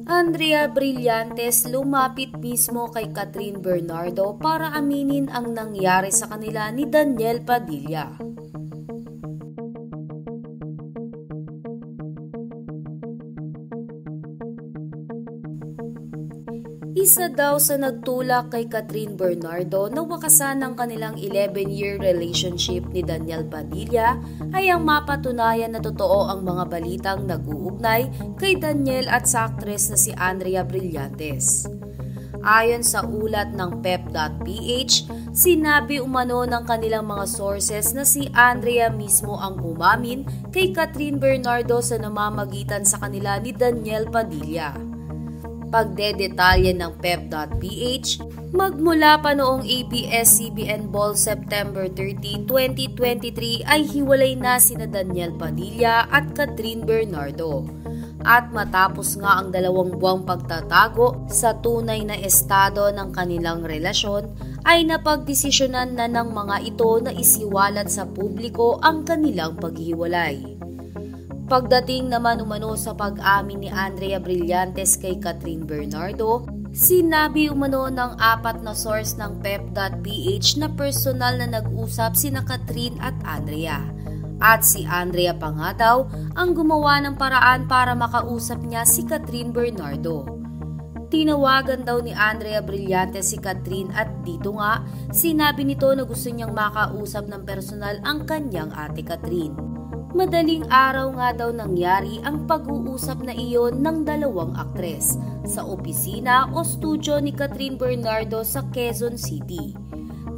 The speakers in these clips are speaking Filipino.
Andrea Brillantes lumapit mismo kay Catherine Bernardo para aminin ang nangyari sa kanila ni Daniel Padilla. Isa daw sa nagtulak kay Catherine Bernardo na wakasan ang kanilang 11-year relationship ni Daniel Padilla ay ang mapatunayan na totoo ang mga balitang nag-uugnay kay Daniel at sa aktres na si Andrea Brillantes. Ayon sa ulat ng pep.ph, sinabi umano ng kanilang mga sources na si Andrea mismo ang umamin kay Catherine Bernardo sa namamagitan sa kanila ni Daniel Padilla. Pagdedetalye ng pep.ph, magmula pa noong ABS-CBN Ball September 30, 2023 ay hiwalay na sina Daniel Padilla at Catherine Bernardo. At matapos nga ang 2 buwang pagtatago sa tunay na estado ng kanilang relasyon, ay napagdesisyonan na ng mga ito na isiwalat sa publiko ang kanilang paghiwalay. Pagdating naman umano sa pag-amin ni Andrea Brillantes kay Catherine Bernardo, sinabi umano ng 4 na source ng pep.ph na personal na nag-usap sina Catherine at Andrea. At si Andrea pa nga daw ang gumawa ng paraan para makausap niya si Catherine Bernardo. Tinawagan daw ni Andrea Brillantes si Catherine at dito nga sinabi nito na gusto niyang makausap ng personal ang kanyang ate Catherine. Madaling araw nga daw nangyari ang pag-uusap na iyon ng 2 aktres sa opisina o studio ni Catherine Bernardo sa Quezon City.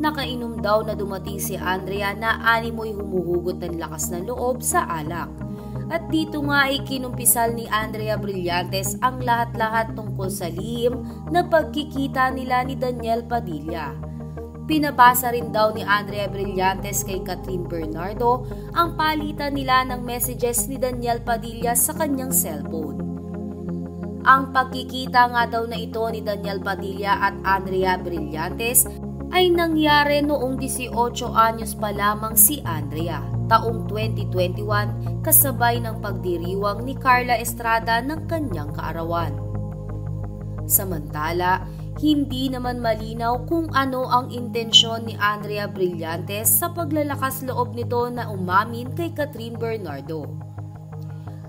Nakainom daw na dumating si Andrea na animoy humuhugot ng lakas ng loob sa alak. At dito nga ay kinumpisal ni Andrea Brillantes ang lahat-lahat tungkol sa lihim na pagkikita nila ni Daniel Padilla. Pinabasa rin daw ni Andrea Brillantes kay Catherine Bernardo ang palitan nila ng messages ni Daniel Padilla sa kanyang cellphone. Ang pagkikita nga daw na ito ni Daniel Padilla at Andrea Brillantes ay nangyari noong 18 anyos pa lamang si Andrea, taong 2021 kasabay ng pagdiriwang ni Carla Estrada ng kanyang kaarawan. Samantala, hindi naman malinaw kung ano ang intensyon ni Andrea Brillantes sa paglalakas loob nito na umamin kay Catherine Bernardo.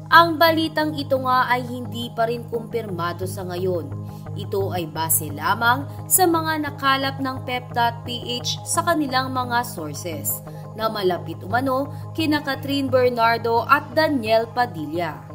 Ang balitang ito nga ay hindi pa rin kumpirmado sa ngayon. Ito ay base lamang sa mga nakalap ng pep.ph sa kanilang mga sources na malapit umano kina Catherine Bernardo at Daniel Padilla.